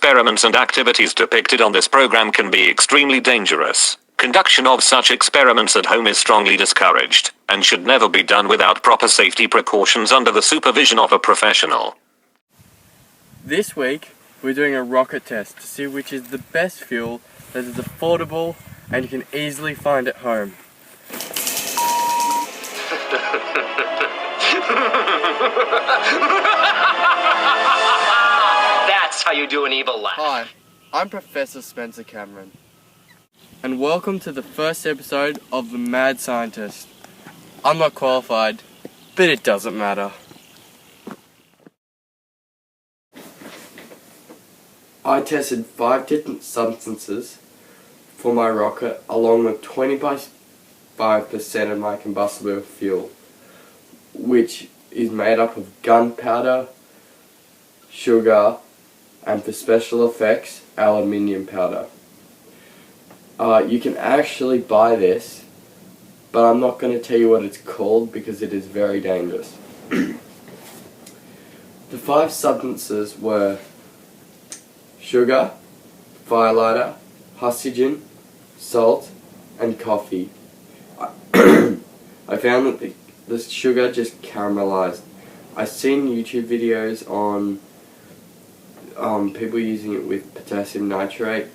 experiments and activities depicted on this program can be extremely dangerous. Conduction of such experiments at home is strongly discouraged, and should never be done without proper safety precautions under the supervision of a professional. This week, we're doing a rocket test to see which is the best fuel that is affordable and you can easily find at home. That's how you do an evil laugh. Hi, I'm Professor Spencer Cameron, and welcome to the first episode of The Mad Scientist. I'm not qualified, but it doesn't matter. I tested 5 different substances for my rocket, along with 25% of my combustible fuel, which is made up of gunpowder, sugar, and for special effects, aluminium powder. You can actually buy this, but I'm not going to tell you what it's called because it is very dangerous. The 5 substances were sugar, firelighter, oxygen, salt, and coffee. I found that the sugar just caramelized. I've seen YouTube videos on people using it with potassium nitrate.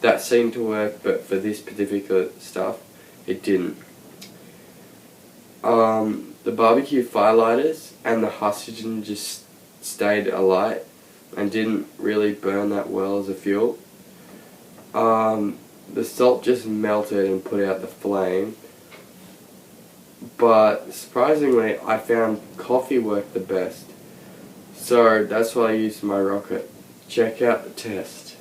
That seemed to work, but for this particular stuff, it didn't. The barbecue firelighters and the oxygen just stayed alight and didn't really burn that well as a fuel. The salt just melted and put out the flame. But surprisingly, I found coffee worked the best. So that's what I used for my rocket. Check out the test.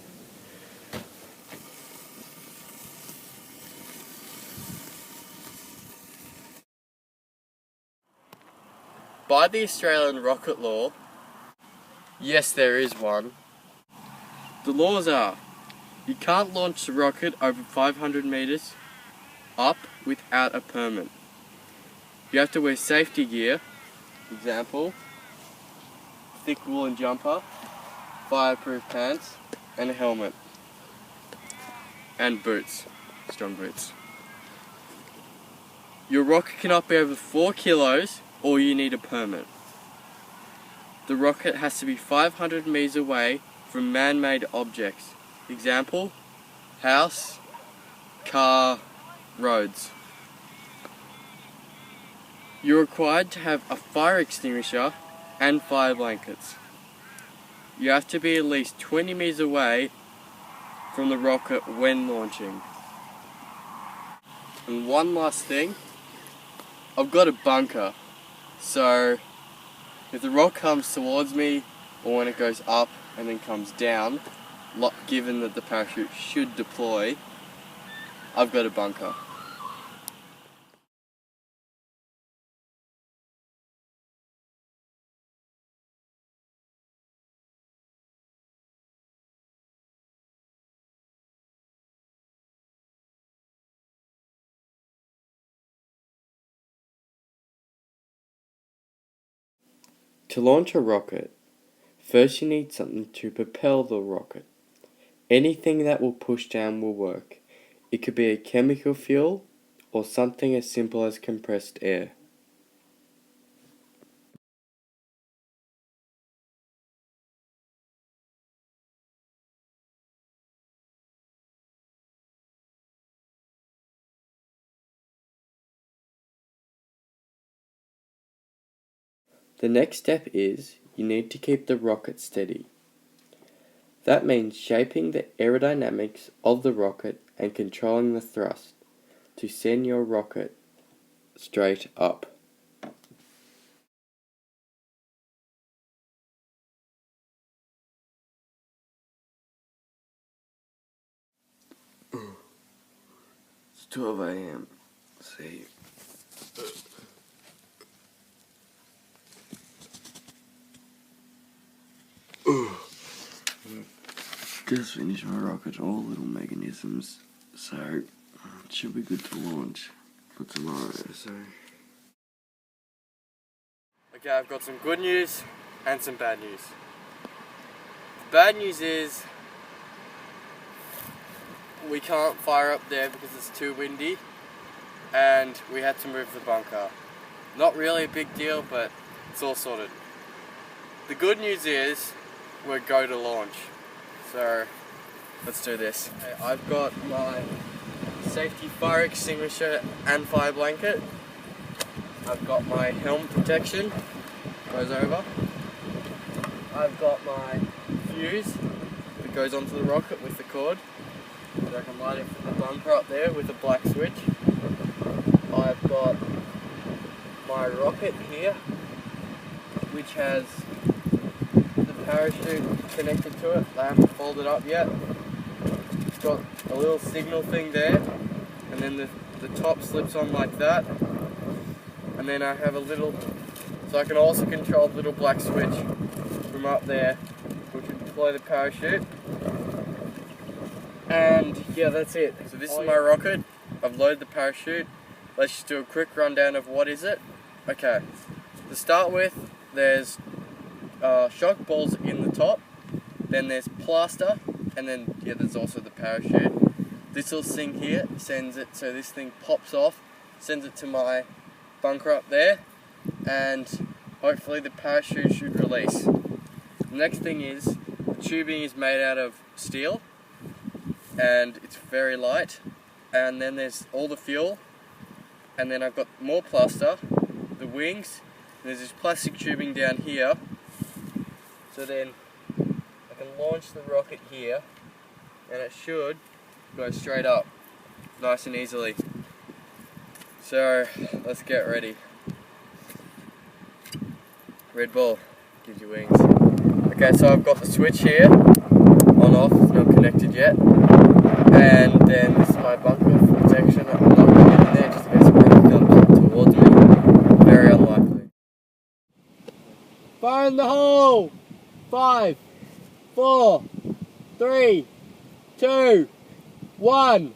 By the Australian rocket law, yes, there is one. The laws are: you can't launch the rocket over 500 meters up without a permit. You have to wear safety gear, example, thick woolen jumper, fireproof pants, and a helmet. And boots, strong boots. Your rocket cannot be over 4 kilos or you need a permit. The rocket has to be 500 meters away from man-made objects, example, house, car, roads. You're required to have a fire extinguisher and fire blankets. You have to be at least 20 meters away from the rocket when launching. And one last thing, I've got a bunker, so if the rocket comes towards me or when it goes up and then comes down, given that the parachute should deploy, I've got a bunker. To launch a rocket, first you need something to propel the rocket. Anything that will push down will work. It could be a chemical fuel or something as simple as compressed air. The next step is you need to keep the rocket steady. That means shaping the aerodynamics of the rocket and controlling the thrust to send your rocket straight up. It's 12 a.m. See. Just finished my rocket, all little mechanisms, so it should be good to launch for tomorrow. Okay, I've got some good news and some bad news. The bad news is we can't fire up there because it's too windy, and we had to move the bunker. Not really a big deal, but it's all sorted. The good news is we're go to launch. So let's do this. Okay, I've got my safety fire extinguisher and fire blanket. I've got my helmet protection, goes over. I've got my fuse that goes onto the rocket with the cord, so I can light it from the bunker up there with a black switch. I've got my rocket here, which has the parachute connected to it. I haven't folded up yet. It's got a little signal thing there, and then the top slips on like that. And then I have a little, so I can also control the little black switch from up there, which will deploy the parachute. And yeah, that's it. So this is my rocket. I've loaded the parachute. Let's just do a quick rundown of what is it. Okay, to start with, there's shock balls in the top, then there's plaster, and then yeah, there's also the parachute. This little thing here sends it, so this thing pops off, sends it to my bunker up there, and hopefully the parachute should release. The next thing is, the tubing is made out of steel, and it's very light, and then there's all the fuel, and then I've got more plaster, the wings, and there's this plastic tubing down here, so then I can launch the rocket here, and it should go straight up, nice and easily. So let's get ready. Red Bull gives you wings. Okay, so I've got the switch here, on off, it's not connected yet. And then this is my bunker for protection. I'm not going to get in there just in case the rocket comes up towards me. Very unlikely. Fire in the hole! 5, 4, 3, 2, 1.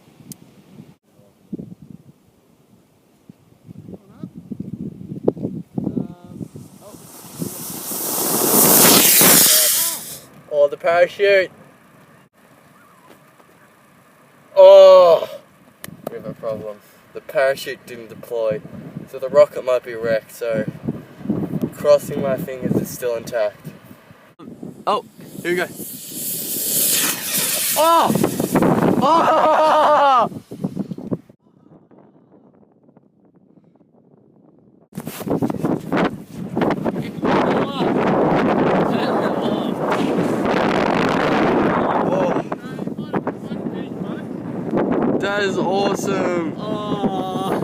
Oh, the parachute! Oh! We have a problem. The parachute didn't deploy, so the rocket might be wrecked, so crossing my fingers it's still intact. Oh, here we go. Oh! Oh! That is awesome! Oh.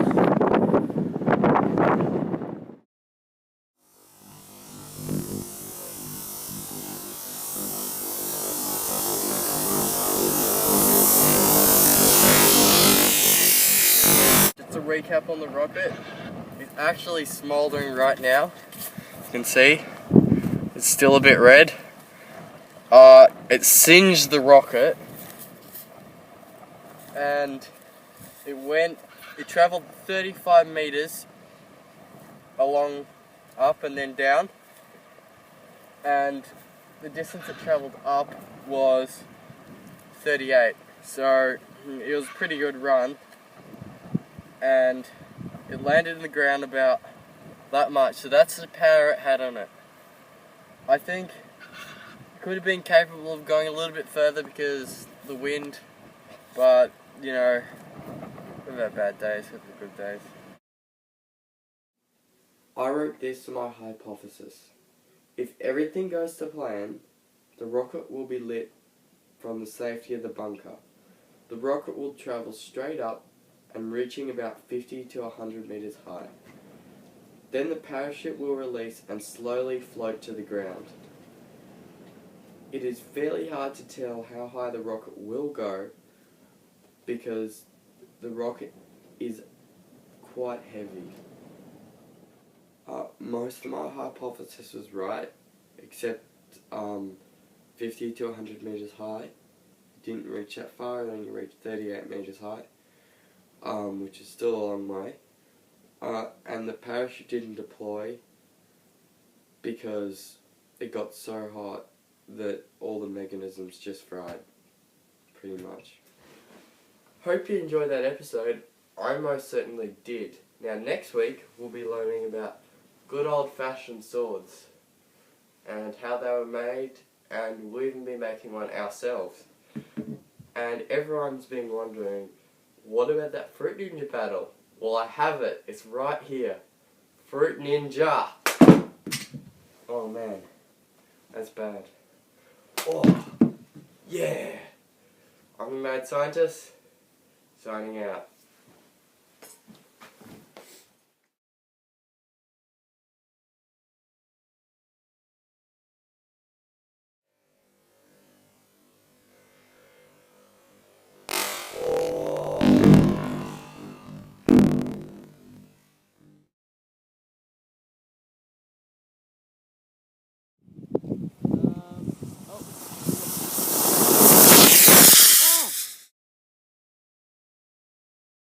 Just a recap on the rocket. It's actually smouldering right now. You can see it's still a bit red. It singed the rocket, and it traveled 35 meters along, up and then down, and the distance it traveled up was 38, so it was a pretty good run, and it landed in the ground about that much, so that's the power it had on it. I think it could have been capable of going a little bit further because the wind, but you know, we've had bad days, we've had good days. I wrote this to my hypothesis. If everything goes to plan, the rocket will be lit from the safety of the bunker. The rocket will travel straight up and reaching about 50 to 100 meters high. Then the parachute will release and slowly float to the ground. It is fairly hard to tell how high the rocket will go because the rocket is quite heavy. Most of my hypothesis was right, except 50 to 100 meters high. It didn't reach that far, it only reached 38 meters high, which is still a long way. And the parachute didn't deploy because it got so hot that all the mechanisms just fried, pretty much. Hope you enjoyed that episode. I most certainly did. Now next week we'll be learning about good old-fashioned swords and how they were made, and we'll even be making one ourselves. And everyone's been wondering, what about that Fruit Ninja battle? Well, I have it. It's right here. Fruit Ninja. Oh man, that's bad. Oh, yeah. I'm a mad scientist, signing out.